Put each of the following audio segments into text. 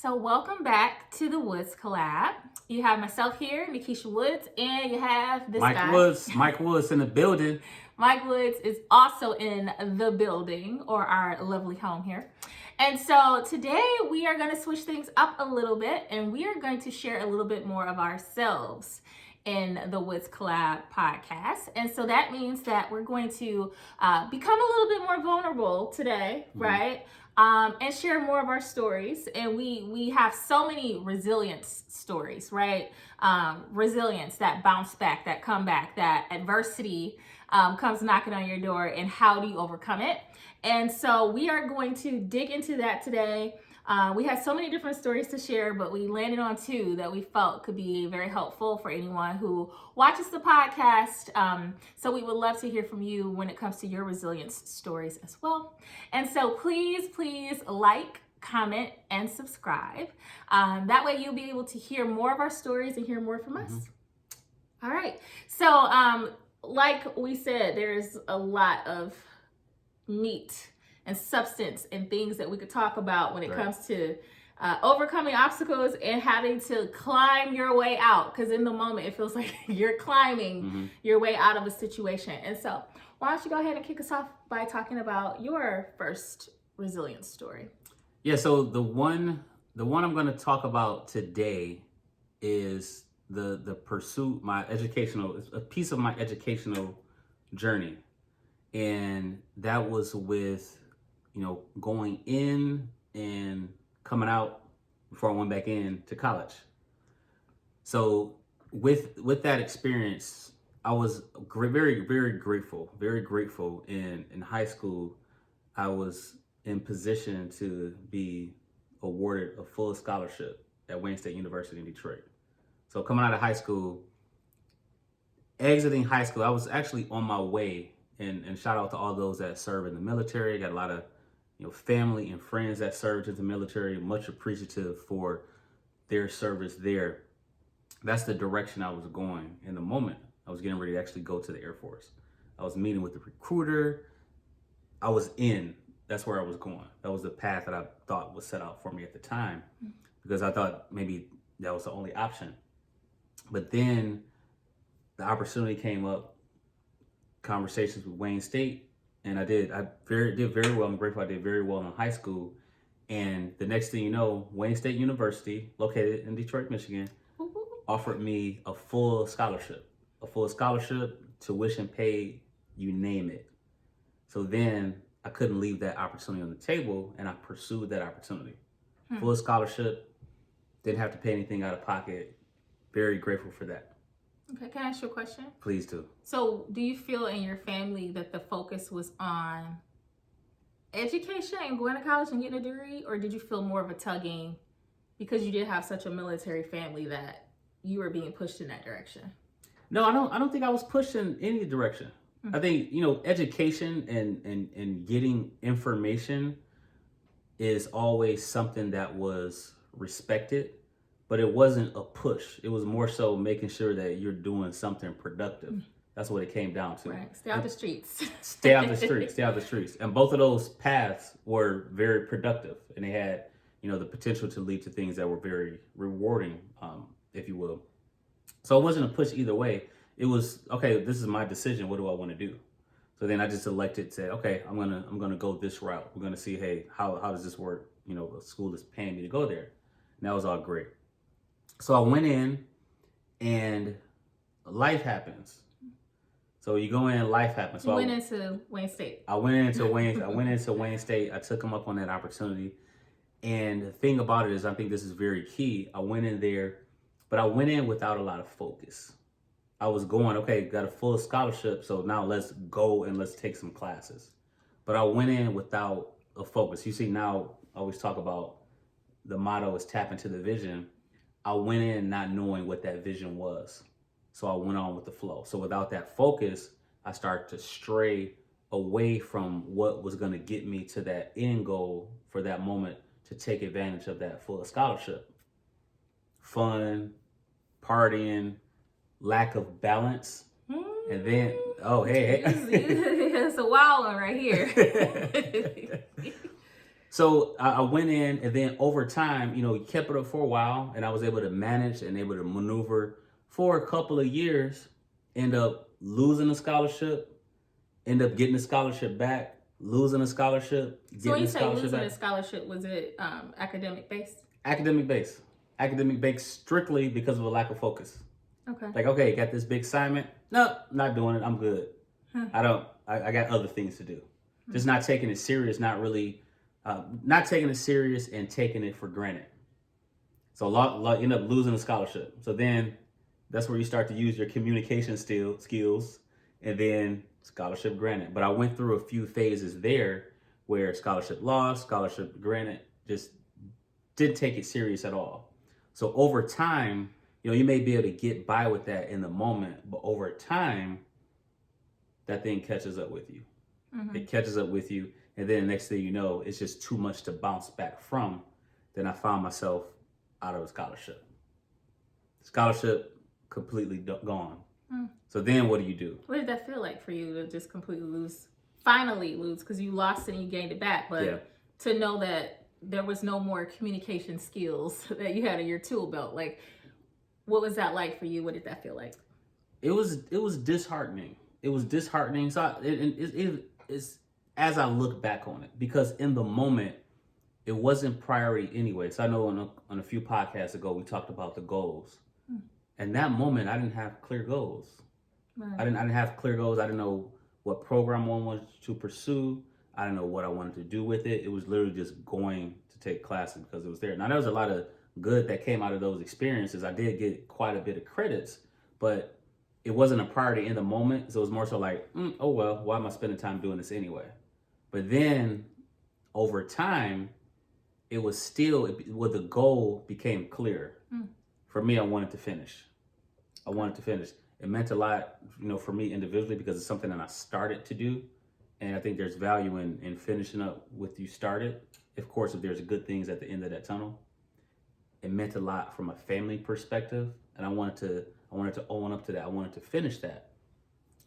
So welcome back to the Woods Collab. You have myself here, Nakesha Woods, and you have this Mike guy. Mike Woods in the building. Mike Woods is also in the building, or our lovely home here. And so today we are going to switch things up a little bit, and we are going to share a little bit more of ourselves in the Woods Collab podcast. And so that means that we're going to become a little bit more vulnerable today, right? And share more of our stories. And we have so many resilience stories, right? Resilience, that bounce back, that comeback, that adversity comes knocking on your door, and how do you overcome it? And so we are going to dig into that today. We had so many different stories to share, but we landed on two that we felt could be very helpful for anyone who watches the podcast. So we would love to hear from you when it comes to your resilience stories as well. And so please like, comment, and subscribe. That way you'll be able to hear more of our stories and hear more from us. All right. So like we said, there's a lot of meat and substance and things that we could talk about when it comes to overcoming obstacles and having to climb your way out. Because in the moment, it feels like you're climbing your way out of a situation. And so why don't you go ahead and kick us off by talking about your first resilience story? Yeah, so the one I'm going to talk about today is the pursuit, a piece of my educational journey. And that was with, going in and coming out before I went back in to college. So with that experience, I was very, very grateful. In high school, I was in position to be awarded a full scholarship at Wayne State University in Detroit. So coming out of exiting high school, I was actually on my way. And shout out to all those that serve in the military. I got a lot of family and friends that served in the military. Much appreciative for their service there. That's the direction I was going in the moment. I was getting ready to actually go to the Air Force. I was meeting with the recruiter. That's where I was going. That was the path that I thought was set out for me at the time, because I thought maybe that was the only option. But then the opportunity came up, conversations with Wayne State, and I did very well. I'm grateful I did very well in high school. And the next thing you know, Wayne State University, located in Detroit, Michigan, offered me a full scholarship, tuition paid, you name it. So then I couldn't leave that opportunity on the table, and I pursued that opportunity. Full scholarship, didn't have to pay anything out of pocket. Very grateful for that. Okay, can I ask you a question? Please do. So do you feel in your family that the focus was on education and going to college and getting a degree, or did you feel more of a tugging because you did have such a military family that you were being pushed in that direction? No, I don't think I was pushed in any direction. I think, education and getting information is always something that was respected, but it wasn't a push. It was more so making sure that you're doing something productive. That's what it came down to. Right. Stay out the streets. Stay out the streets. And both of those paths were very productive, and they had, the potential to lead to things that were very rewarding, if you will. So it wasn't a push either way. It was, okay, this is my decision. What do I want to do? So then I just elected to say, okay, I'm gonna go this route. We're gonna see, hey, how does this work? A school is paying me to go there. And that was all great. So I went in, and life happens. So you go in, life happens. So you went into Wayne State. I went into Wayne State. I took them up on that opportunity. And the thing about it is, I think this is very key. I went in there, but I went in without a lot of focus. I was going, okay, got a full scholarship, so now let's go and let's take some classes. But I went in without a focus. You see, now I always talk about the motto is tap into the vision. I went in not knowing what that vision was. So I went on with the flow. So without that focus, I started to stray away from what was going to get me to that end goal for that moment, to take advantage of that full scholarship. Fun, partying, lack of balance. And then, hey. It's a wild one right here. So I went in, and then over time, you kept it up for a while, and I was able to manage and able to maneuver for a couple of years. End up losing a scholarship, end up getting a scholarship back, losing a scholarship, So when getting you a say scholarship losing back. a scholarship, was it academic based? Academic based. Academic based strictly because of a lack of focus. Okay. Like, okay, got this big assignment. No, not doing it. I'm good. Huh. I got other things to do. Just not taking it serious, not really, not taking it serious and taking it for granted. So a lot end up losing a scholarship. So then that's where you start to use your communication skills, and then scholarship granted. But I went through a few phases there where scholarship lost, scholarship granted, just didn't take it serious at all. So over time, you may be able to get by with that in the moment, but over time, that thing catches up with you. Mm-hmm. It catches up with you, and then the next thing you know, it's just too much to bounce back from. Then I found myself out of a scholarship. Scholarship completely gone. Mm. So then what do? What did that feel like for you to just completely lose? Finally lose, because you lost it and you gained it back, but Yeah. to know that there was no more communication skills that you had in your tool belt, like, what was that like for you? What did that feel like? It was disheartening. It was disheartening. So it's as I look back on it, because in the moment, it wasn't priority anyway. So I know on a few podcasts ago, we talked about the goals. In that moment, I didn't have clear goals. Right. I didn't have clear goals. I didn't know what program I wanted to pursue. I didn't know what I wanted to do with it. It was literally just going to take classes because it was there. Now, there was a lot of good that came out of those experiences. I did get quite a bit of credits, but it wasn't a priority in the moment. So it was more so like, oh, well, why am I spending time doing this anyway? But then over time, it was still, the goal became clear. For me, I wanted to finish. It meant a lot, for me individually, because it's something that I started to do. And I think there's value in finishing up what you started. Of course, if there's good things at the end of that tunnel. It meant a lot from a family perspective. And I wanted to own up to that. I wanted to finish that.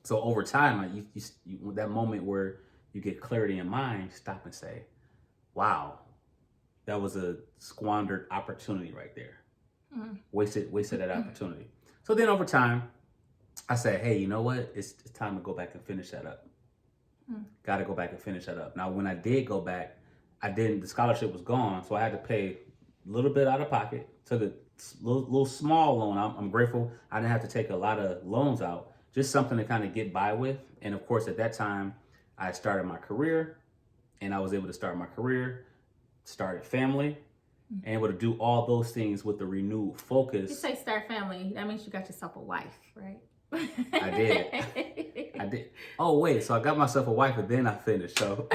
So over time, you that moment where you get clarity in mind, stop and say, wow, that was a squandered opportunity right there. Wasted that opportunity. So then over time, I said, hey, you know what? It's time to go back and finish that up. Got to go back and finish that up. Now, when I did go back, the scholarship was gone, so I had to pay a little bit out of pocket. Took a little small loan. I'm grateful I didn't have to take a lot of loans out, just something to kind of get by with. And of course, at that time, I started my career, and I was able to start my career, started family, and able to do all those things with a renewed focus. You say start family, that means you got yourself a wife, right? I did. Oh, wait, so I got myself a wife, and then I finished, so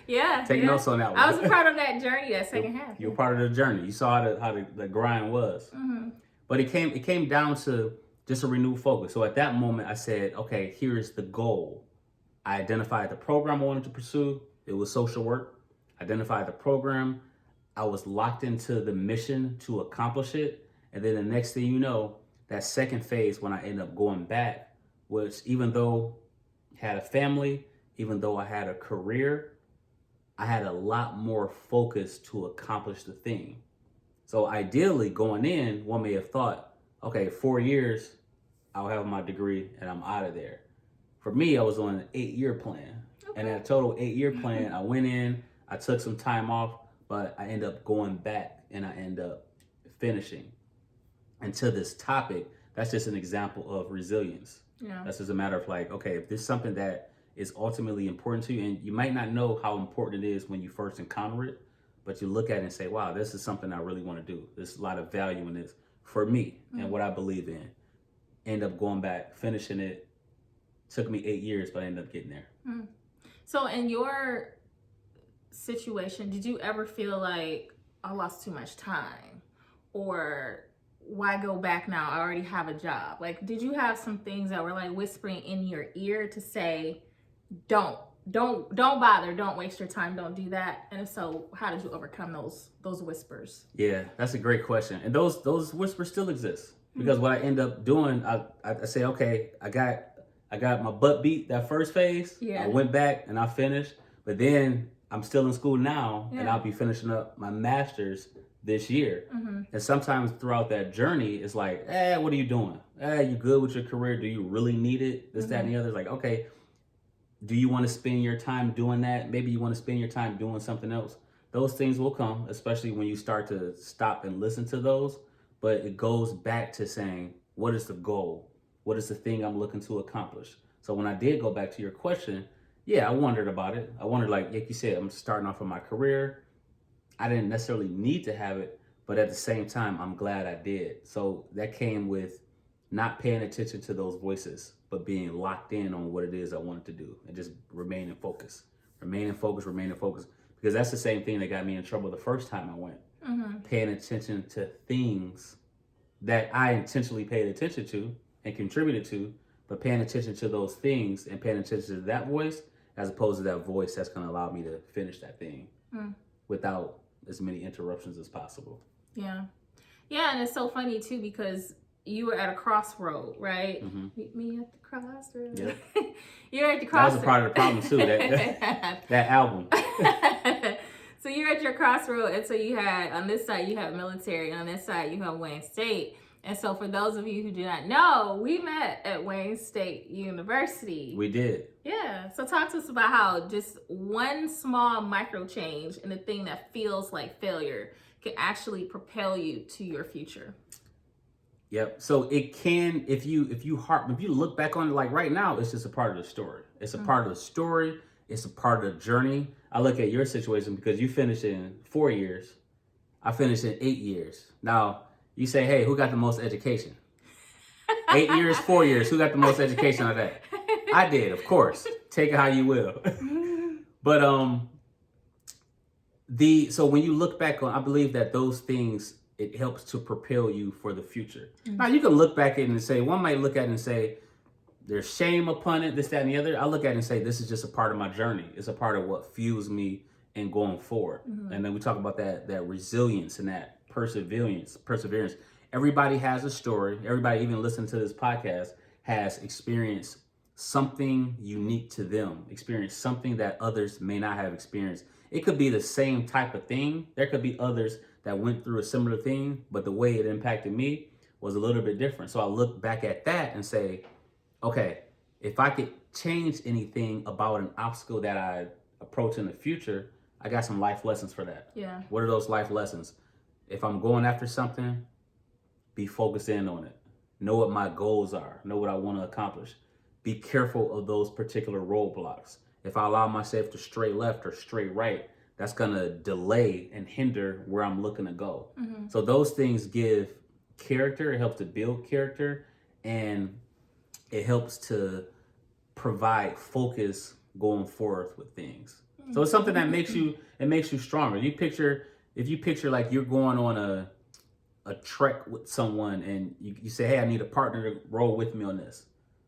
yeah. take notes on that one. I was a part of that journey, that second half. You were part of the journey. You saw how the grind was. But it came down to just a renewed focus. So at that moment, I said, okay, here's the goal. I identified the program I wanted to pursue. It was social work. Identified the program. I was locked into the mission to accomplish it. And then the next thing you know, that second phase, when I ended up going back, was even though I had a family, even though I had a career, I had a lot more focus to accomplish the thing. So ideally, going in, one may have thought, okay, 4 years, I'll have my degree and I'm out of there. For me, I was on an 8-year plan. Okay. And at a total 8-year plan, I went in, I took some time off, but I end up going back and I end up finishing. And to this topic, that's just an example of resilience. Yeah. That's just a matter of like, okay, if this is something that is ultimately important to you, and you might not know how important it is when you first encounter it, but you look at it and say, wow, this is something I really want to do. There's a lot of value in this for me and what I believe in. End up going back, finishing it. Took me 8 years, but I ended up getting there. So in your situation, did you ever feel like I lost too much time, or why go back now? I already have a job. Like, did you have some things that were like whispering in your ear to say, don't bother, don't waste your time, don't do that? And if so, how did you overcome those whispers? Yeah, that's a great question. And those whispers still exist, because what I end up doing, I say, okay, I got my butt beat that first phase. Yeah. I went back and I finished, but then I'm still in school now, and I'll be finishing up my master's this year. And sometimes throughout that journey, it's like, what are you doing? You good with your career? Do you really need it? This, that, and the other. It's like, okay, do you want to spend your time doing that? Maybe you want to spend your time doing something else. Those things will come, especially when you start to stop and listen to those. But it goes back to saying, what is the goal? What is the thing I'm looking to accomplish? So when I did go back to your question, yeah, I wondered about it. I wondered, like you said, I'm starting off in my career. I didn't necessarily need to have it, but at the same time, I'm glad I did. So that came with not paying attention to those voices, but being locked in on what it is I wanted to do and just remain in focus. Remain in focus, remain in focus. Because that's the same thing that got me in trouble the first time I went. Paying attention to things that I intentionally paid attention to and contributed to, but paying attention to those things and paying attention to that voice as opposed to that voice that's going to allow me to finish that thing without as many interruptions as possible. Yeah. Yeah, and it's so funny too because you were at a crossroad, right? Meet me at the crossroad. Yep. You're at the crossroad. That was a part of the problem too, that album. So you're at your crossroad, and so you had, on this side, you have military, and on this side, you have Wayne State. And so for those of you who do not know, we met at Wayne State University. We did. Yeah. So talk to us about how just one small micro change in the thing that feels like failure can actually propel you to your future. Yep. So it can, if you look back on it, like right now, it's just a part of the story. It's a part of the story. It's a part of the journey. I look at your situation because you finished in 4 years. I finished in 8 years. Now, you say, hey, who got the most education? 8 years, 4 years, who got the most education out of that? I did, of course. Take it how you will. But so when you look back on, I believe that those things, it helps to propel you for the future. Now, you can look back at it and say, one might look at it and say, there's shame upon it, this, that, and the other. I look at it and say, this is just a part of my journey. It's a part of what fuels me in going forward. And then we talk about that resilience and that perseverance. Everybody has a story. Everybody, even listening to this podcast, has experienced something unique to them, experienced something that others may not have experienced. It could be the same type of thing. There could be others that went through a similar thing, but the way it impacted me was a little bit different. So I look back at that and say, okay, if I could change anything about an obstacle that I approach in the future, I got some life lessons for that. Yeah. What are those life lessons? If I'm going after something, be focused in on it. Know what my goals are. Know what I want to accomplish. Be careful of those particular roadblocks. If I allow myself to stray left or stray right, that's going to delay and hinder where I'm looking to go. So those things give character. It helps to build character, and it helps to provide focus going forth with things. So it's something that makes you stronger. If you picture like you're going on a trek with someone and you say, hey, I need a partner to roll with me on this.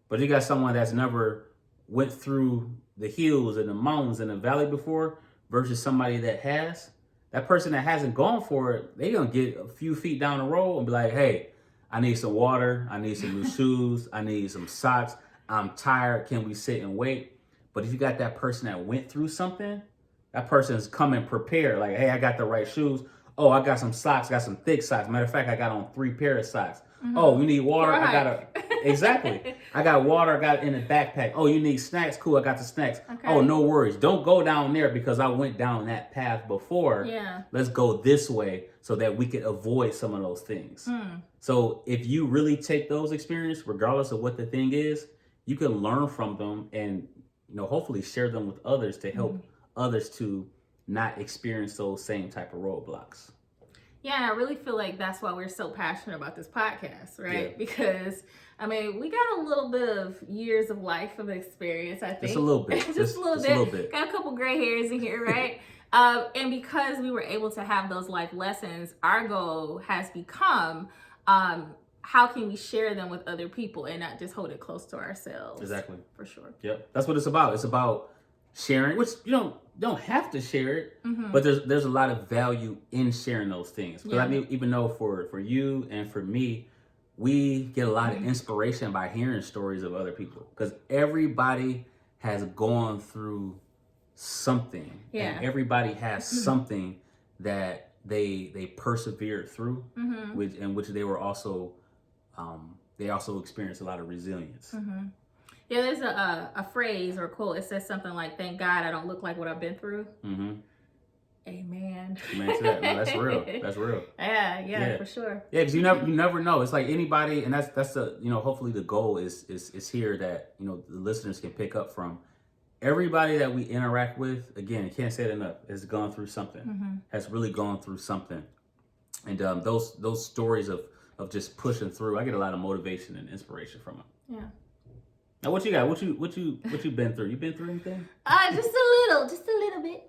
But you got someone that's never went through the hills and the mountains and the valley before versus somebody that has. That person that hasn't gone for it, they're going to get a few feet down the road and be like, hey, I need some water. I need some new shoes. I need some socks. I'm tired. Can we sit and wait? But if you got that person that went through something, that person's coming prepared. Like, hey, I got the right shoes. Oh, I got some socks. Got some thick socks. Matter of fact, I got on 3 pairs of socks. Oh, you need water? Exactly. I got water. I got it in the backpack. Oh, you need snacks? Cool. I got the snacks. Okay. Oh, no worries. Don't go down there because I went down that path before. Yeah. Let's go this way so that we could avoid some of those things. So if you really take those experiences, regardless of what the thing is, you can learn from them and hopefully share them with others to help others to not experience those same type of roadblocks. Yeah, and I really feel like that's why we're so passionate about this podcast, right? Yeah. Because, we got a little bit of years of life of experience, I think. Just a little bit. just a little bit. Got a couple gray hairs in here, right? And because we were able to have those life lessons, our goal has become, how can we share them with other people and not just hold it close to ourselves? Exactly. For sure. Yep. That's what it's about. It's about sharing, which you don't have to share it, but there's a lot of value in sharing those things. Because I even know for you and for me, we get a lot of inspiration by hearing stories of other people. Because everybody has gone through something. Yeah. And everybody has something that they persevered through, which they were also they also experienced a lot of resilience. Yeah, there's a phrase or a quote. It says something like, "Thank God I don't look like what I've been through." Amen. Amen to that. No, that's real. That's real. Yeah, for sure. Yeah, because you never know. It's like anybody, and that's the hopefully the goal is here that the listeners can pick up from. Everybody that we interact with, again, I can't say it enough, has gone through something. Has really gone through something, and those stories of just pushing through, I get a lot of motivation and inspiration from them. Yeah. Now, what you got? What you been through? You been through anything? Just a little bit.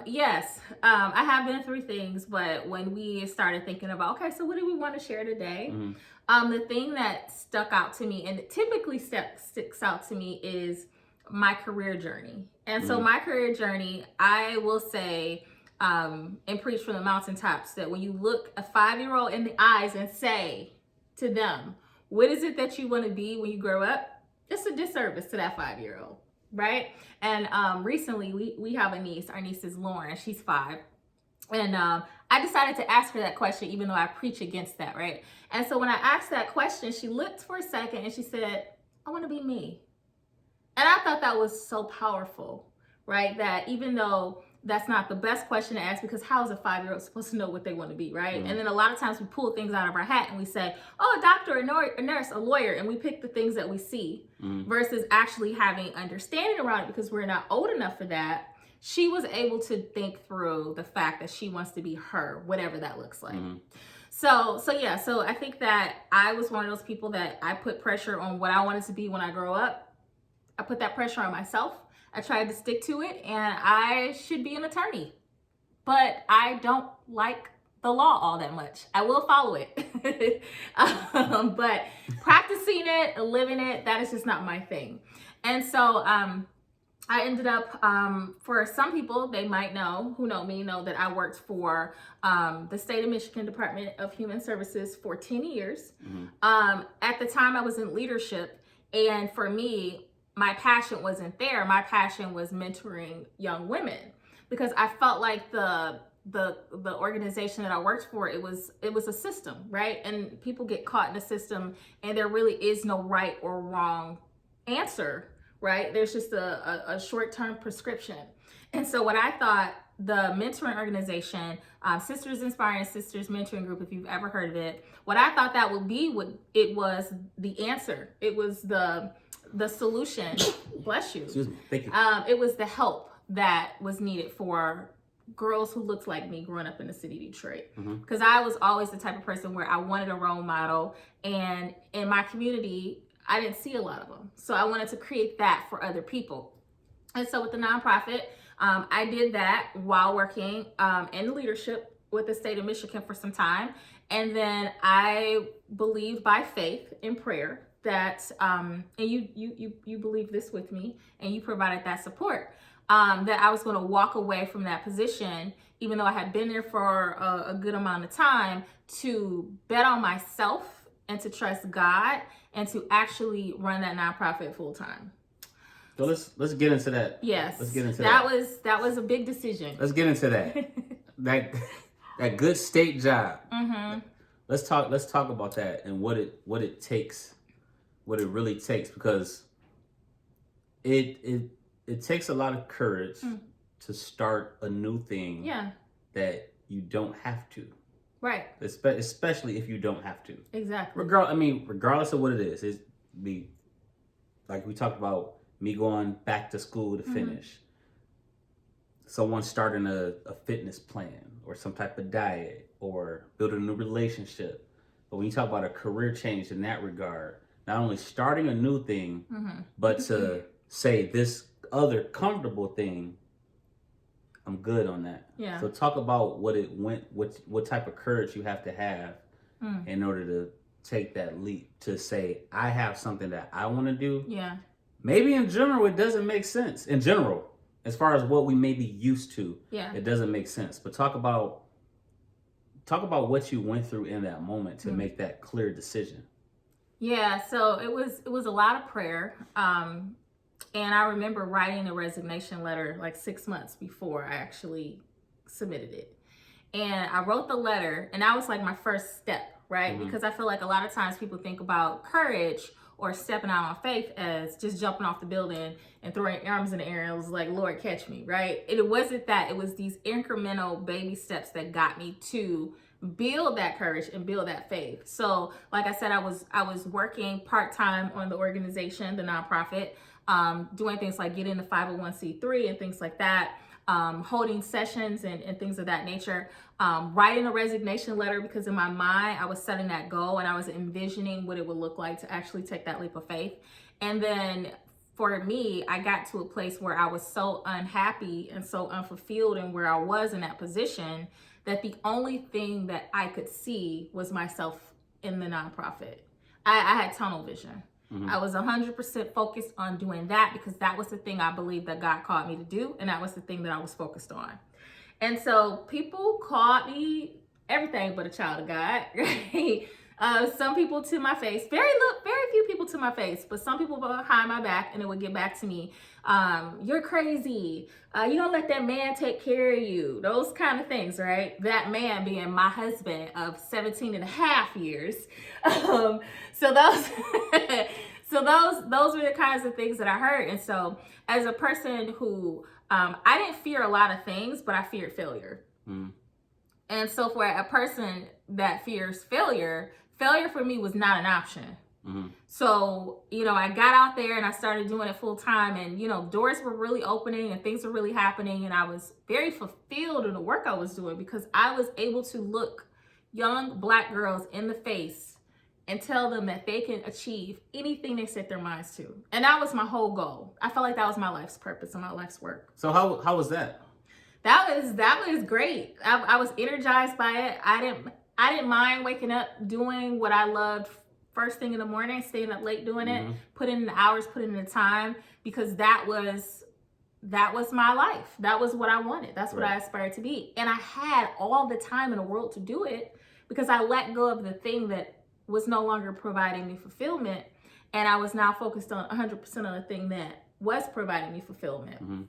Yes, I have been through things, but when we started thinking about, okay, so what do we want to share today? The thing that stuck out to me, and it typically sticks out to me, is my career journey. And so my career journey, I will say, and preach from the mountaintops, that when you look a 5-year-old in the eyes and say to them, what is it that you want to be when you grow up? It's a disservice to that 5-year-old. Right? And recently we have a niece. Our niece is Lauren. She's 5. And I decided to ask her that question, even though I preach against that, right? And so when I asked that question, she looked for a second and she said, I want to be me. And I thought that was so powerful, right? That even though that's not the best question to ask, because how is a 5-year-old supposed to know what they want to be, right? And then a lot of times we pull things out of our hat and we say, oh, a doctor, a nurse, a lawyer, and we pick the things that we see versus actually having understanding around it, because we're not old enough for that. She was able to think through the fact that she wants to be her, whatever that looks like. So I think that I was one of those people that I put pressure on what I wanted to be when I grow up. I put that pressure on myself. I tried to stick to it, and I should be an attorney, but I don't like the law all that much. I will follow it, but practicing it, living it, that is just not my thing. And so I ended up, for some people, they might know, who know me, know that I worked for the state of Michigan Department of Human Services for 10 years. At the time, I was in leadership, and for me, my passion wasn't there. My passion was mentoring young women, because I felt like the organization that I worked for, it was a system, right? And people get caught in a system, and there really is no right or wrong answer, right? There's just a short-term prescription. And so what I thought, the mentoring organization, Sisters Inspiring Sisters Mentoring Group, if you've ever heard of it, what I thought that would be, it was the answer. It was the solution. Bless you. Excuse me. Thank you. It was the help that was needed for girls who looked like me growing up in the city of Detroit. Because I was always the type of person where I wanted a role model, and in my community, I didn't see a lot of them. So I wanted to create that for other people. And so with the nonprofit, I did that while working in leadership with the state of Michigan for some time. And then I believed by faith in prayer that, and you believe this with me, and you provided that support, that I was going to walk away from that position, even though I had been there for a good amount of time, to bet on myself and to trust God and to actually run that nonprofit full time. So let's get into that. Yes, let's get into that was a big decision. Let's get into that. that good state job. Let's talk about that and what it takes, what it really takes, because it takes a lot of courage to start a new thing that you don't have to. Right. Especially if you don't have to. Exactly. Regardless of what it is, it's like we talked about, me going back to school to finish. Someone starting a fitness plan or some type of diet or building a new relationship. But when you talk about a career change in that regard, not only starting a new thing, but to say this other comfortable thing, I'm good on that. Yeah. So talk about what type of courage you have to have in order to take that leap to say, I have something that I want to do. Yeah. Maybe in general, it doesn't make sense. In general, as far as what we may be used to, it doesn't make sense. But talk about what you went through in that moment to make that clear decision. Yeah, so it was a lot of prayer. And I remember writing a resignation letter like 6 months before I actually submitted it. And I wrote the letter, and that was like my first step, right? Mm-hmm. Because I feel like a lot of times people think about courage or stepping out on faith as just jumping off the building and throwing your arms in the air and it was like, Lord, catch me, right? It wasn't that. It was these incremental baby steps that got me to build that courage and build that faith. So like I said, I was working part-time on the organization, the nonprofit, doing things like getting the 501c3 and things like that, holding sessions and things of that nature, writing a resignation letter, because in my mind I was setting that goal and I was envisioning what it would look like to actually take that leap of faith. And then for me, I got to a place where I was so unhappy and so unfulfilled and where I was in that position that the only thing that I could see was myself in the nonprofit. I had tunnel vision. Mm-hmm. I was 100% focused on doing that because that was the thing I believed that God called me to do, and that was the thing that I was focused on. And so people called me everything but a child of God, right? Some people to my face, very few people to my face, but some people behind my back, and it would get back to me. You're crazy. You don't let that man take care of you. Those kind of things, right? That man being my husband of 17 and a half years. So those, those were the kinds of things that I heard. And so as a person who, I didn't fear a lot of things, but I feared failure. Mm. And so for a person that fears failure for me was not an option. Mm-hmm. So, I got out there and I started doing it full time, and, doors were really opening and things were really happening. And I was very fulfilled in the work I was doing because I was able to look young Black girls in the face and tell them that they can achieve anything they set their minds to. And that was my whole goal. I felt like that was my life's purpose and my life's work. So how was that? That was great. I was energized by it. I didn't mind waking up doing what I loved first thing in the morning, staying up late doing it, putting in the hours, putting in the time, because that was my life. That was what I wanted. That's what I aspired to be. And I had all the time in the world to do it because I let go of the thing that was no longer providing me fulfillment. And I was now focused on 100% on the thing that was providing me fulfillment. Mm-hmm.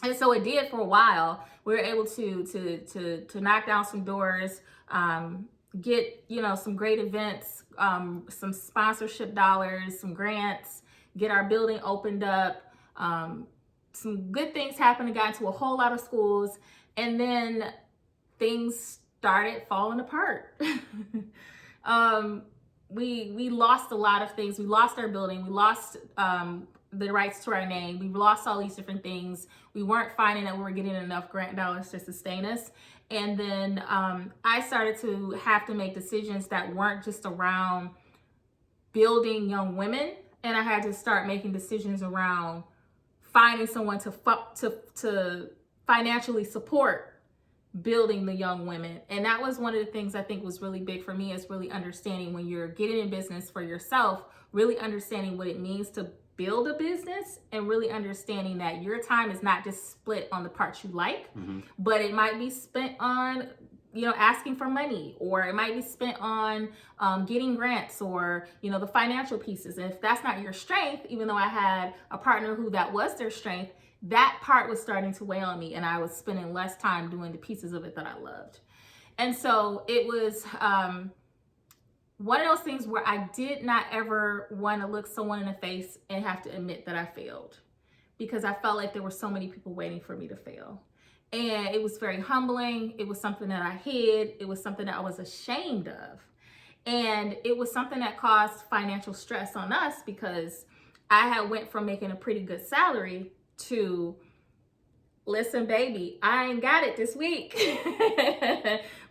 And so it did for a while. We were able to knock down some doors, get, some great events, some sponsorship dollars, some grants, get our building opened up. Some good things happened. Got into a whole lot of schools, and then things started falling apart. We lost a lot of things. We lost our building. We lost the rights to our name. We lost all these different things. We weren't finding that we were getting enough grant dollars to sustain us. And then I started to have to make decisions that weren't just around building young women. And I had to start making decisions around finding someone to financially support building the young women. And that was one of the things I think was really big for me, is really understanding when you're getting in business for yourself, really understanding what it means to build a business, and really understanding that your time is not just split on the parts you like, but it might be spent on, asking for money, or it might be spent on getting grants, or, the financial pieces. And if that's not your strength, even though I had a partner who that was their strength, that part was starting to weigh on me, and I was spending less time doing the pieces of it that I loved. And so it was one of those things where I did not ever want to look someone in the face and have to admit that I failed, because I felt like there were so many people waiting for me to fail. And it was very humbling. It was something that I hid. It was something that I was ashamed of. And it was something that caused financial stress on us, because I had went from making a pretty good salary to, listen, baby, I ain't got it this week.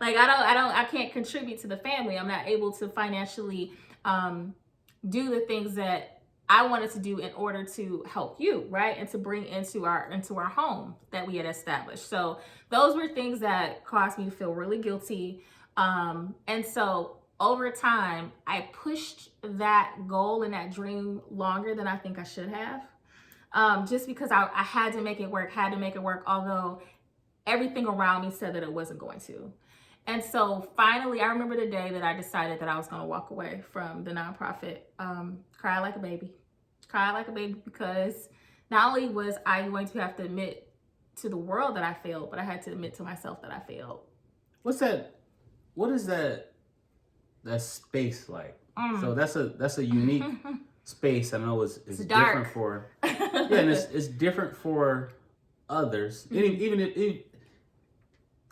Like, I can't contribute to the family. I'm not able to financially do the things that I wanted to do in order to help you, right? And to bring into our home that we had established. So those were things that caused me to feel really guilty. And so over time, I pushed that goal and that dream longer than I think I should have. Just because I had to make it work, although everything around me said that it wasn't going to. And so finally, I remember the day that I decided that I was going to walk away from the nonprofit. Cried like a baby because not only was I going to have to admit to the world that I failed, but I had to admit to myself that I failed. What's that? What is that space like? So that's a unique space. I know it's different for yeah, and it's different for others. Even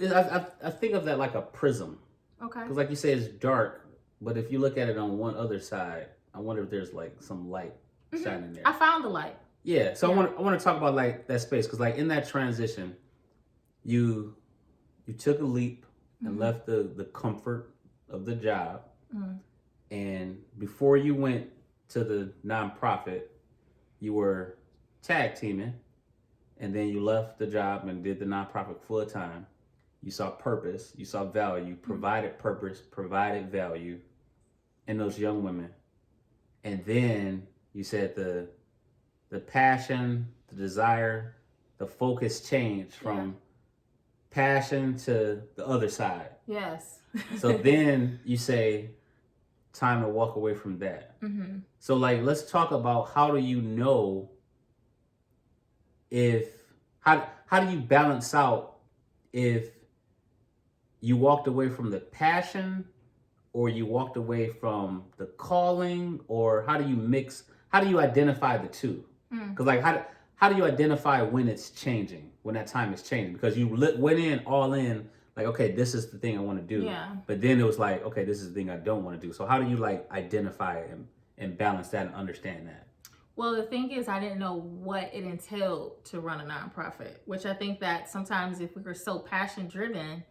I think of that like a prism. Okay. Because like you say, it's dark, but if you look at it on one other side, I wonder if there's like some light shining there. I found the light. Yeah. So yeah. I want to talk about like that space, because like in that transition, you took a leap and left the comfort of the job, and before you went to the nonprofit, you were tag teaming, and then you left the job and did the nonprofit full time. You saw purpose, you saw value, provided purpose, provided value in those young women. And then you said the passion, the desire, the focus changed from passion to the other side. Yes. So then you say, time to walk away from that. So like, let's talk about how do you know how do you balance out if you walked away from the passion, or you walked away from the calling, or how do you identify the two? Because like, how do you identify when it's changing, when that time is changing? Because you went in all in, like, okay, this is the thing I want to do. Yeah. But then it was like, okay, this is the thing I don't want to do. So how do you like identify and balance that and understand that? Well, the thing is, I didn't know what it entailed to run a nonprofit, which I think that sometimes if we were so passion driven,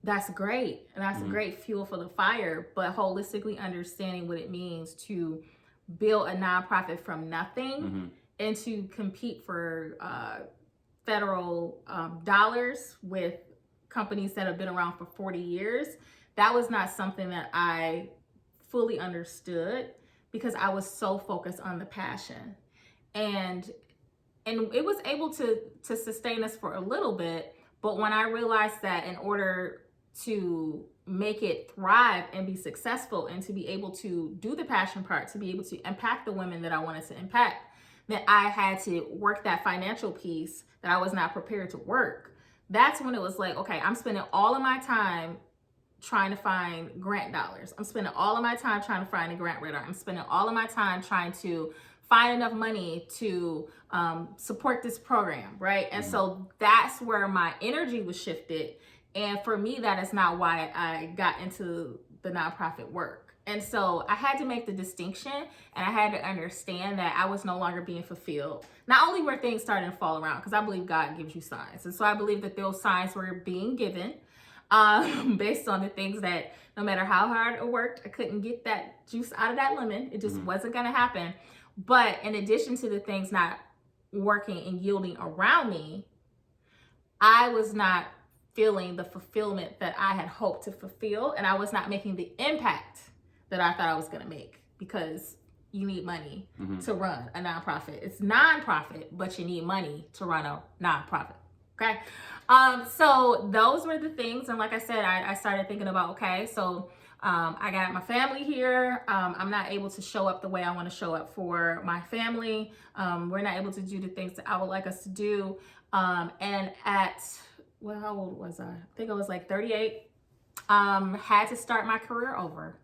that's great. And that's a great fuel for the fire. But holistically understanding what it means to build a nonprofit from nothing and to compete for federal dollars with companies that have been around for 40 years, that was not something that I fully understood, because I was so focused on the passion. And it was able to sustain us for a little bit. But when I realized that in order to make it thrive and be successful and to be able to do the passion part, to be able to impact the women that I wanted to impact, that I had to work that financial piece that I was not prepared to work. That's when it was like, okay, I'm spending all of my time trying to find grant dollars. I'm spending all of my time trying to find a grant writer. I'm spending all of my time trying to find enough money to support this program, right? And so that's where my energy was shifted. And for me, that is not why I got into the nonprofit work. And so I had to make the distinction, and I had to understand that I was no longer being fulfilled. Not only were things starting to fall around, because I believe God gives you signs. And so I believe that those signs were being given based on the things that no matter how hard it worked, I couldn't get that juice out of that lemon. It just wasn't going to happen. But in addition to the things not working and yielding around me, I was not feeling the fulfillment that I had hoped to fulfill, and I was not making the impact that I thought I was going to make, because you need money to run a nonprofit. It's nonprofit, but you need money to run a nonprofit. Okay. So those were the things. And like I said, I started thinking about, okay, so I got my family here. I'm not able to show up the way I want to show up for my family. We're not able to do the things that I would like us to do. And well, how old was I? I think I was like 38. Had to start my career over.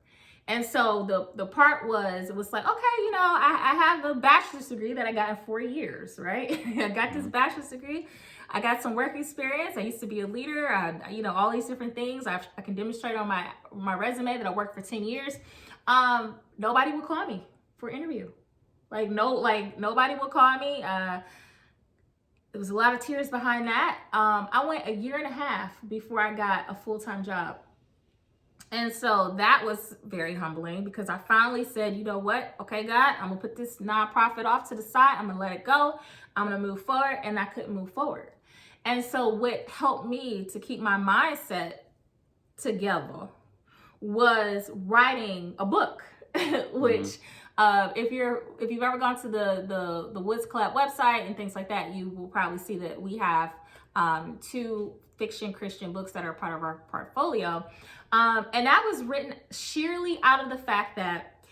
And so the part was, it was like, okay, you know, I have a bachelor's degree that I got in 4 years, right? I got this bachelor's degree. I got some work experience. I used to be a leader. You know, all these different things. I can demonstrate on my resume that I worked for 10 years. Nobody would call me for an interview. Nobody would call me. There was a lot of tears behind that. I went 1.5 years before I got a full-time job. And so that was very humbling, because I finally said, you know what? Okay, God, I'm gonna put this nonprofit off to the side. I'm gonna let it go. I'm gonna move forward. And I couldn't move forward. And so what helped me to keep my mindset together was writing a book, which if you've ever gone to the Woods Club website and things like that, you will probably see that we have 2 fiction Christian books that are part of our portfolio. And that was written sheerly out of the fact that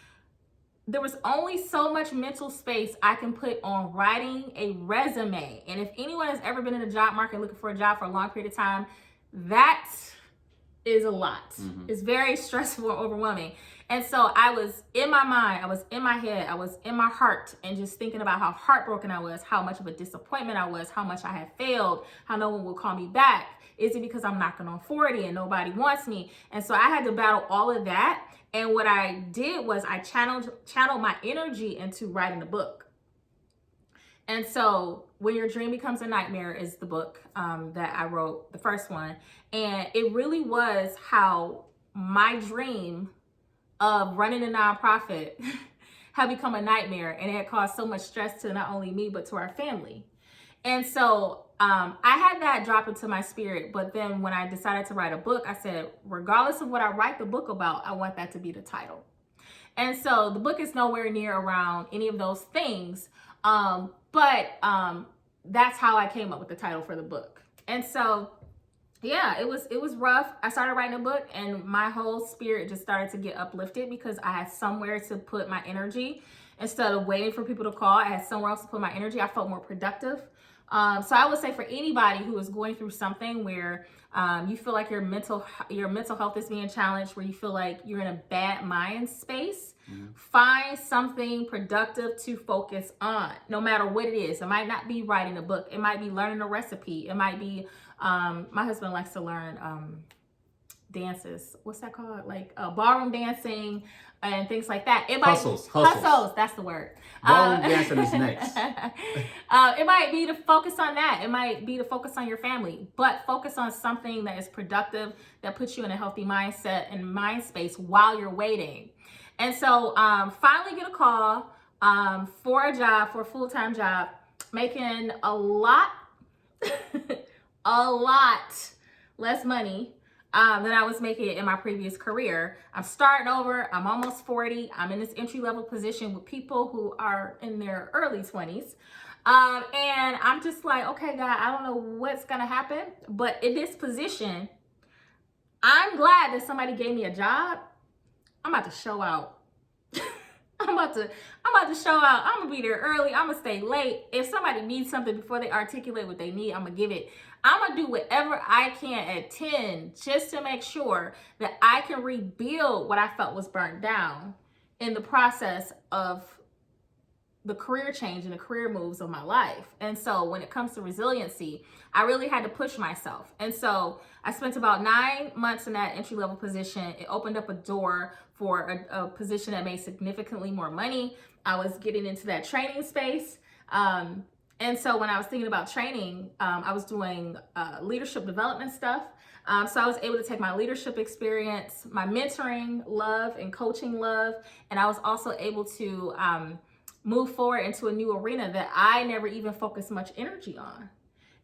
there was only so much mental space I can put on writing a resume. And if anyone has ever been in the job market looking for a job for a long period of time, that is a lot. It's very stressful and overwhelming. And so I was in my mind, I was in my head, I was in my heart, and just thinking about how heartbroken I was, how much of a disappointment I was, how much I had failed, how no one will call me back. Is it because I'm knocking on 40 and nobody wants me? And so I had to battle all of that. And what I did was I channeled my energy into writing a book. And so When Your Dream Becomes a Nightmare is the book that I wrote, the first one. And it really was how my dream of running a nonprofit had become a nightmare, and it had caused so much stress to not only me, but to our family. And so I had that drop into my spirit. But then when I decided to write a book, I said, regardless of what I write the book about, I want that to be the title. And so the book is nowhere near around any of those things. But that's how I came up with the title for the book. And so, yeah, it was rough. I started writing a book, and my whole spirit just started to get uplifted because I had somewhere to put my energy. Instead of waiting for people to call, I had somewhere else to put my energy. I felt more productive. So I would say for anybody who is going through something where you feel like your mental health is being challenged, where you feel like you're in a bad mind space, find something productive to focus on, no matter what it is. It might not be writing a book. It might be learning a recipe. It might be, my husband likes to learn dances. What's that called? Like ballroom dancing and things like that. It might Hustles. That's the word. Ballroom dancing is next. It might be to focus on that. It might be to focus on your family, but focus on something that is productive, that puts you in a healthy mindset and mind space while you're waiting. And so finally get a call for a full-time job, making a lot less money than I was making in my previous career. I'm starting over. I'm almost 40. I'm in this entry-level position with people who are in their early 20s. And I'm just like, okay, God, I don't know what's going to happen. But in this position, I'm glad that somebody gave me a job. I'm about to show out. I'm about to show out. I'm gonna be there early. I'm gonna stay late. If somebody needs something before they articulate what they need, I'm gonna give it. I'm gonna do whatever I can at 10 just to make sure that I can rebuild what I felt was burnt down in the process of the career change and the career moves of my life. And so when it comes to resiliency, I really had to push myself. And so I spent about 9 months in that entry-level position. It opened up a door for a position that made significantly more money. I was getting into that training space. And so when I was thinking about training, I was doing leadership development stuff. So I was able to take my leadership experience, my mentoring love and coaching love, and I was also able to move forward into a new arena that I never even focused much energy on.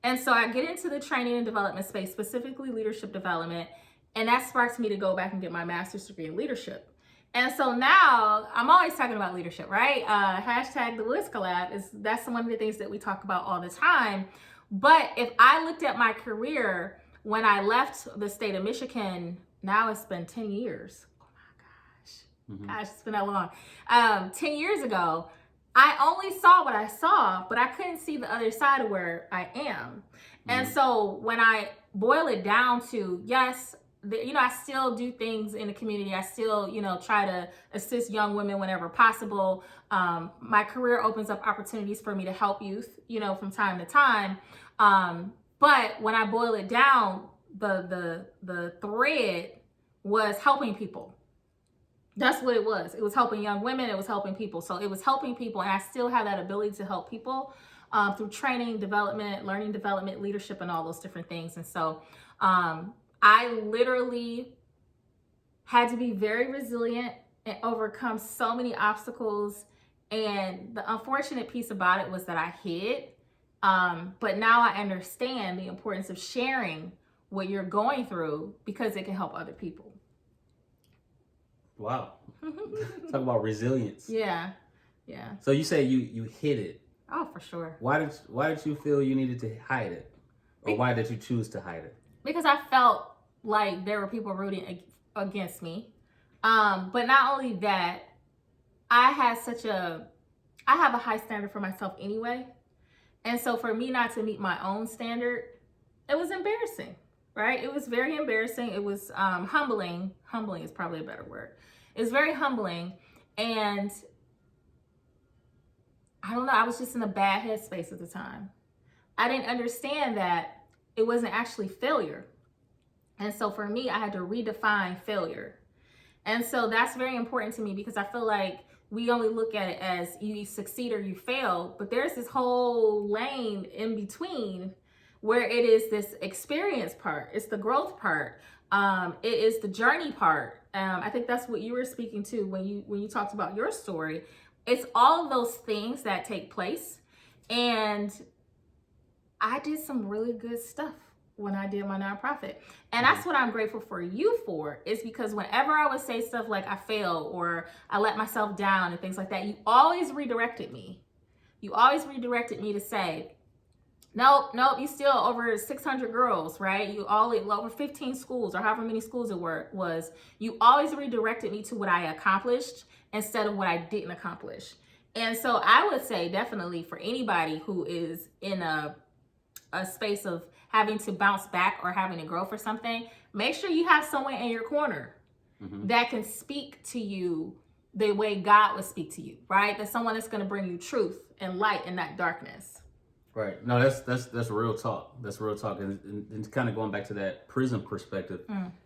And so I get into the training and development space, specifically leadership development, and that sparks me to go back and get my master's degree in leadership. And so now I'm always talking about leadership, right? Hashtag the Wiz Collab that's one of the things that we talk about all the time. But if I looked at my career when I left the state of Michigan, now it's been 10 years. Oh my gosh. Gosh, it's been that long. 10 years ago, I only saw what I saw, but I couldn't see the other side of where I am. And so when I boil it down to, yes, I still do things in the community. I still, try to assist young women whenever possible. My career opens up opportunities for me to help youth, from time to time. But when I boil it down, the thread was helping people. That's what it was. It was helping young women. It was helping people. So it was helping people. And I still have that ability to help people through training, development, learning development, leadership, and all those different things. And so I literally had to be very resilient and overcome so many obstacles. And the unfortunate piece about it was that I hid. But now I understand the importance of sharing what you're going through because it can help other people. Wow. Talk about resilience. Yeah. So you say you hid it. Oh, for sure. Why did you feel you needed to hide it? Or why did you choose to hide it? Because I felt like there were people rooting against me. But not only that, I have a high standard for myself anyway. And so for me not to meet my own standard, it was embarrassing, right? It was very embarrassing. It was humbling. Humbling is probably a better word. It was very humbling. And I don't know, I was just in a bad headspace at the time. I didn't understand that it wasn't actually failure. And so for me, I had to redefine failure. And so that's very important to me because I feel like we only look at it as you succeed or you fail, but there's this whole lane in between where it is this experience part. It's the growth part. It is the journey part. I think that's what you were speaking to when you talked about your story. It's all of those things that take place. And I did some really good stuff when I did my nonprofit. And that's what I'm grateful for you for, is because whenever I would say stuff like I failed or I let myself down and things like that, you always redirected me. You always redirected me to say, nope, you still over 600 girls, right? You all over 15 schools or however many schools it was. You always redirected me to what I accomplished instead of what I didn't accomplish. And so I would say definitely for anybody who is in a space of having to bounce back or having to grow for something, make sure you have someone in your corner that can speak to you the way God would speak to you, right? That's someone that's going to bring you truth and light in that darkness. Right. No, that's real talk. That's real talk. And kind of going back to that prison perspective,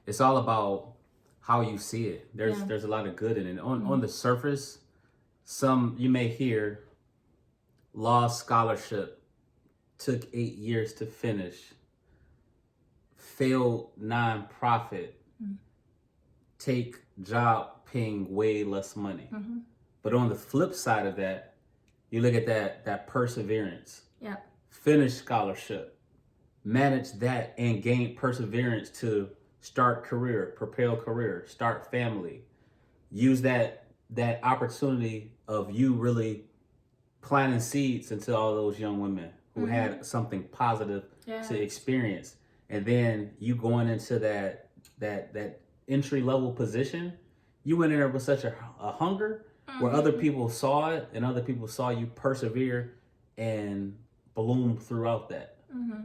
it's all about how you see it. There's a lot of good in it. On the surface, some you may hear law scholarship, took 8 years to finish, failed nonprofit, take job paying way less money. But on the flip side of that, you look at that perseverance, finish scholarship, manage that and gain perseverance to start career, propel career, start family, use that opportunity of you really planting seeds into all those young women who had something positive to experience. And then you going into that entry level position, you went in there with such a hunger where other people saw it and other people saw you persevere and bloom throughout that.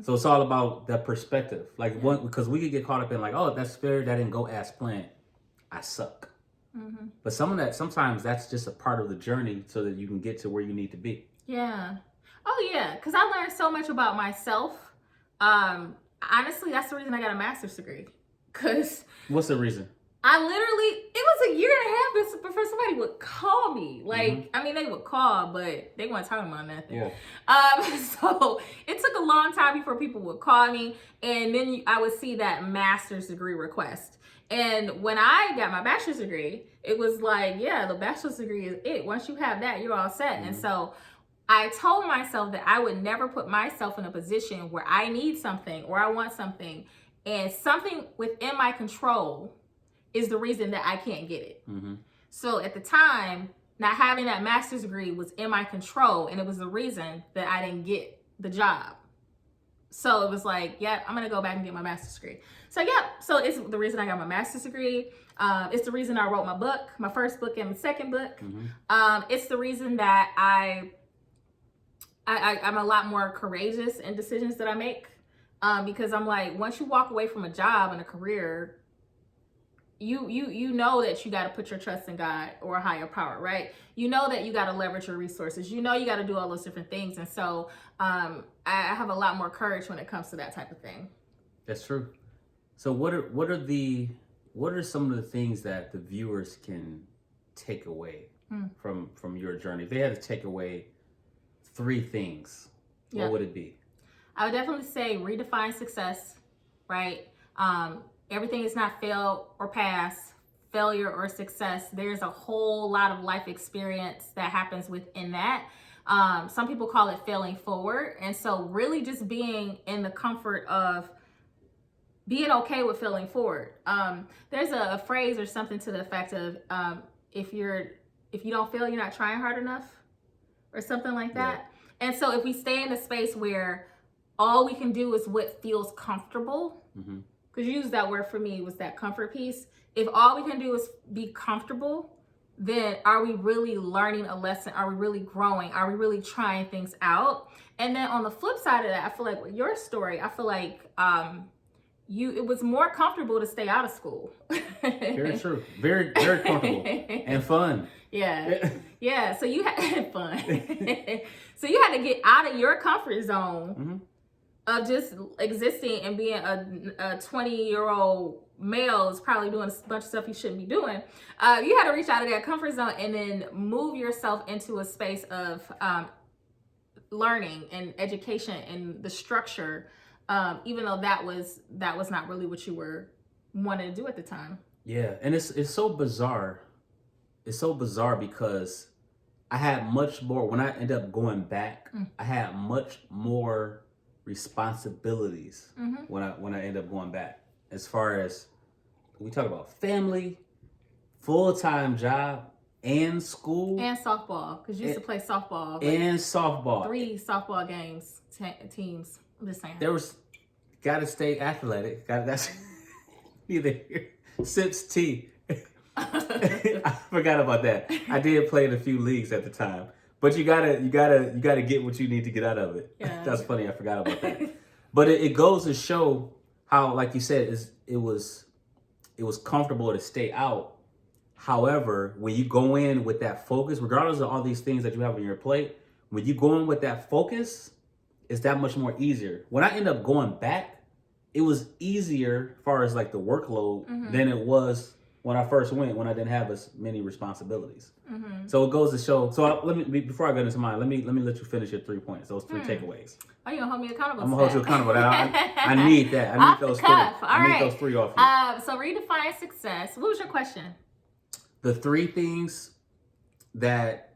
So it's all about that perspective. Like because we could get caught up in like, oh, that's fair, that didn't go as planned, I suck. But sometimes that's just a part of the journey so that you can get to where you need to be. Yeah. Oh yeah, because I learned so much about myself. Honestly, that's the reason I got a master's degree. Because what's the reason? It was a year and a half before somebody would call me. Like, I mean, they would call, but they weren't talking about nothing. So it took a long time before people would call me. And then I would see that master's degree request. And when I got my bachelor's degree, it was like, yeah, the bachelor's degree is it. Once you have that, you're all set. And so I told myself that I would never put myself in a position where I need something or I want something and something within my control is the reason that I can't get it. So at the time, not having that master's degree was in my control and it was the reason that I didn't get the job. So it was like, I'm gonna go back and get my master's degree. So so it's the reason I got my master's degree. It's the reason I wrote my book, my first book and my second book. It's the reason that I'm a lot more courageous in decisions that I make. Because I'm like, once you walk away from a job and a career, you know that you got to put your trust in God or a higher power, right? You know that you got to leverage your resources. You know you got to do all those different things. And so I have a lot more courage when it comes to that type of thing. That's true. So what are some of the things that the viewers can take away from your journey? If they had to take away 3 things, what would it be? I would definitely say redefine success, right? Everything is not fail or pass, failure or success. There's a whole lot of life experience that happens within that. Some people call it failing forward. And so really just being in the comfort of being okay with failing forward. There's a phrase or something to the effect of if you don't fail, you're not trying hard enough or something like that. And so if we stay in a space where all we can do is what feels comfortable, because you used that word for me, was that comfort piece. If all we can do is be comfortable, then are we really learning a lesson? Are we really growing? Are we really trying things out? And then on the flip side of that, I feel like with your story, I feel like it was more comfortable to stay out of school. Very true. Very, very comfortable and fun. Yeah. Yeah. So you had fun. So you had to get out of your comfort zone of just existing and being a 20-year-old male is probably doing a bunch of stuff you shouldn't be doing. You had to reach out of that comfort zone and then move yourself into a space of learning and education and the structure, even though that was not really what you were wanting to do at the time. Yeah, and it's so bizarre. It's so bizarre because I had much more when I ended up going back. I had much more responsibilities when I ended up going back. As far as we talk about family, full-time job, and school and softball, because you used to play softball and softball. 3 softball games teams. I'm just saying. There was gotta stay athletic. That's neither here. Sips tea. I forgot about that. I did play in a few leagues at the time, but you gotta get what you need to get out of it. Yeah. That's funny. I forgot about that. But it goes to show how, like you said, it was comfortable to stay out. However, when you go in with that focus, regardless of all these things that you have on your plate, when you go in with that focus, it's that much more easier. When I end up going back, it was easier as far as like the workload than it was when I first went, when I didn't have as many responsibilities. So it goes to show. So before I go into mine, let me let you finish your 3 points. Those 3 takeaways. Oh, you gonna hold me accountable? I'm gonna hold you accountable. I need that. I need those 3. I need those 3 off you. So redefine success. What was your question? The 3 things that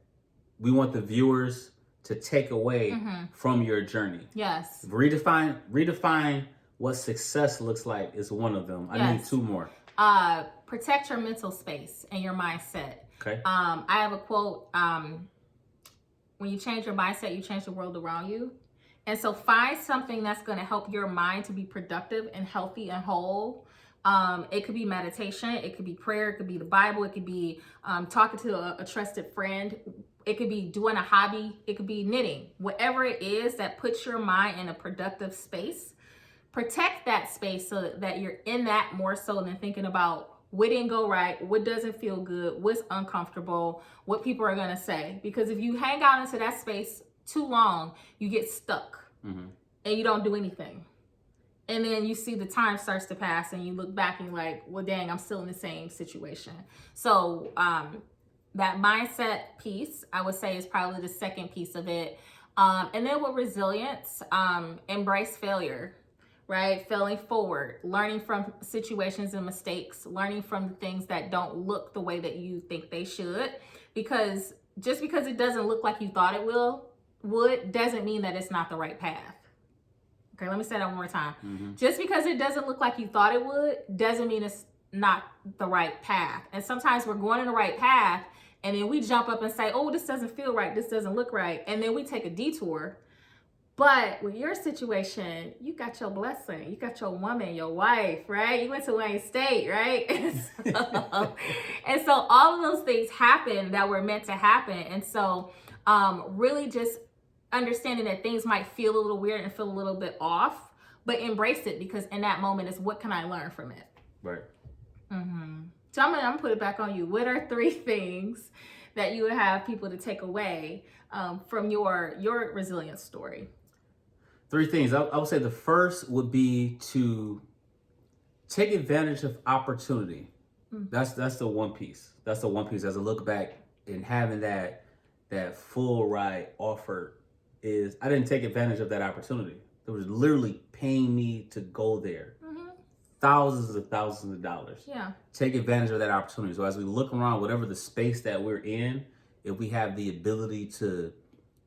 we want the viewers to take away from your journey. Yes. Redefine what success looks like is one of them. I need 2 more. Protect your mental space and your mindset. Okay. I have a quote. When you change your mindset, you change the world around you. And so find something that's going to help your mind to be productive and healthy and whole. It could be meditation. It could be prayer. It could be the Bible. It could be talking to a trusted friend. It could be doing a hobby. It could be knitting. Whatever it is that puts your mind in a productive space, protect that space so that you're in that more so than thinking about what didn't go right, what doesn't feel good, what's uncomfortable, what people are going to say. Because if you hang out into that space too long, you get stuck and you don't do anything. And then you see the time starts to pass and you look back and you're like, well, dang, I'm still in the same situation. So that mindset piece, I would say, is probably the second piece of it. And then with resilience, embrace failure, right? Failing forward, learning from situations and mistakes, learning from the things that don't look the way that you think they should. Because just because it doesn't look like you thought it would doesn't mean that it's not the right path. Okay, let me say that one more time. Just because it doesn't look like you thought it would doesn't mean it's not the right path. And sometimes we're going in the right path and then we jump up and say, oh, this doesn't feel right. This doesn't look right. And then we take a detour. But with your situation, you got your blessing. You got your woman, your wife, right? You went to Wayne State, right? And so all of those things happen that were meant to happen. And so really just understanding that things might feel a little weird and feel a little bit off, but embrace it, because in that moment is what can I learn from it? Right. So I'm gonna put it back on you. What are 3 things that you would have people to take away from your resilience story? 3 things. I would say the first would be to take advantage of opportunity. That's the one piece. That's the one piece. As I look back and having that full ride offer, is I didn't take advantage of that opportunity. It was literally paying me to go there. Thousands of dollars. Yeah. Take advantage of that opportunity. So as we look around, whatever the space that we're in, if we have the ability to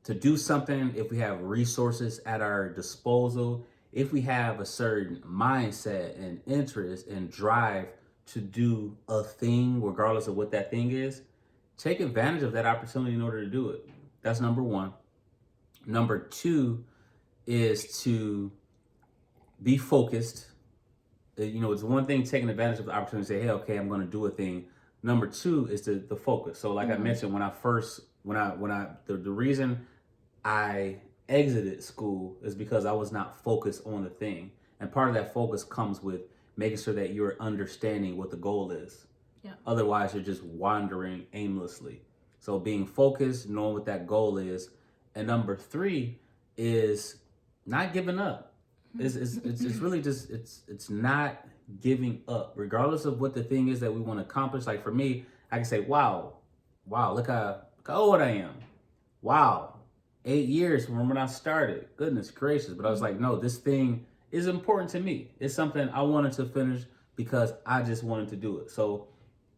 do something, if we have resources at our disposal, if we have a certain mindset and interest and drive to do a thing, regardless of what that thing is, take advantage of that opportunity in order to do it. That's number 1. Number 2 is to be focused. It's one thing taking advantage of the opportunity to say, hey, okay, I'm going to do a thing. Number two is the focus. So like I mentioned, the reason I exited school is because I was not focused on the thing. And part of that focus comes with making sure that you're understanding what the goal is. Yeah. Otherwise, you're just wandering aimlessly. So being focused, knowing what that goal is. And number three is not giving up. It's really just, it's not giving up, regardless of what the thing is that we want to accomplish. Like for me, I can say, wow, look how old I am. Wow, 8 years from when I started. Goodness gracious. But I was like, no, this thing is important to me. It's something I wanted to finish because I just wanted to do it. So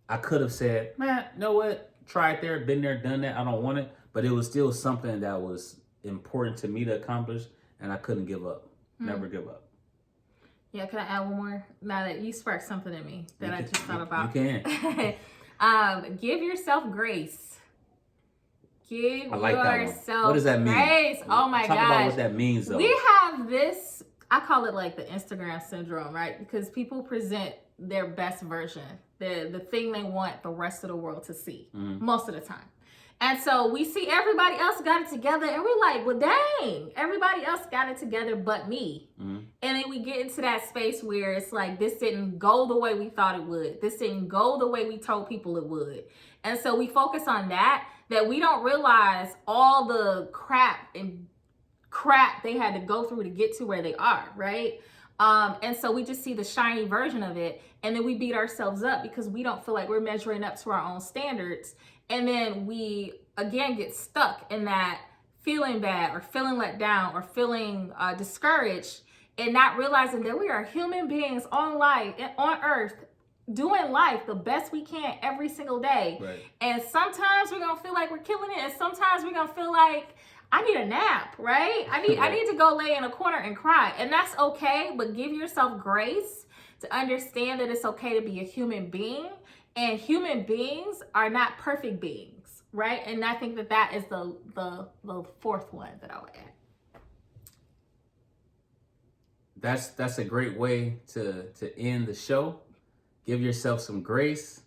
I could have said, man, you know what? Try it there, been there, done that. I don't want it. But it was still something that was important to me to accomplish, and I couldn't give up. Never give up. Yeah, can I add one more? Now that you sparked something in me that I just thought about. You can. Give yourself grace. Give I like yourself that one. What does that mean? Grace. Oh my gosh. Talk about what that means, though. We have this, I call it like the Instagram syndrome, right? Because people present their best version, the thing they want the rest of the world to see most of the time. And so we see everybody else got it together and we're like, well, dang, everybody else got it together but me. And then we get into that space where it's like, this didn't go the way we thought it would. This didn't go the way we told people it would. And so we focus on that we don't realize all the crap they had to go through to get to where they are, right? And so we just see the shiny version of it. And then we beat ourselves up because we don't feel like we're measuring up to our own standards. And then we, again, get stuck in that feeling bad or feeling let down or feeling discouraged and not realizing that we are human beings on earth, doing life the best we can every single day. Right. And sometimes we're going to feel like we're killing it. And sometimes we're going to feel like, I need a nap, right? I need to go lay in a corner and cry. And that's okay, but give yourself grace to understand that it's okay to be a human being. And human beings are not perfect beings, right? And I think that is the fourth one that I would add. That's a great way to end the show. Give yourself some grace.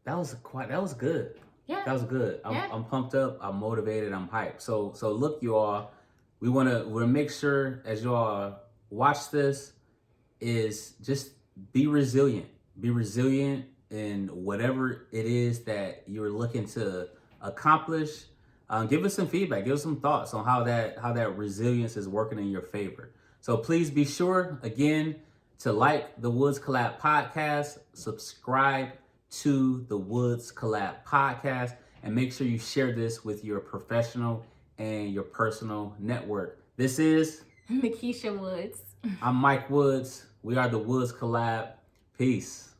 That was good. Yeah. That was good. I'm pumped up. I'm motivated. I'm hyped. So look, you all, we want to make sure as you all watch this is just be resilient. Be resilient in whatever it is that you're looking to accomplish. Give us some feedback. Give us some thoughts on how that resilience is working in your favor. So please be sure, again, to like the Woods Collab podcast, subscribe to the Woods Collab podcast, and make sure you share this with your professional and your personal network. This is Nakesha Woods. I'm Mike Woods. We are the Woods Collab. Peace.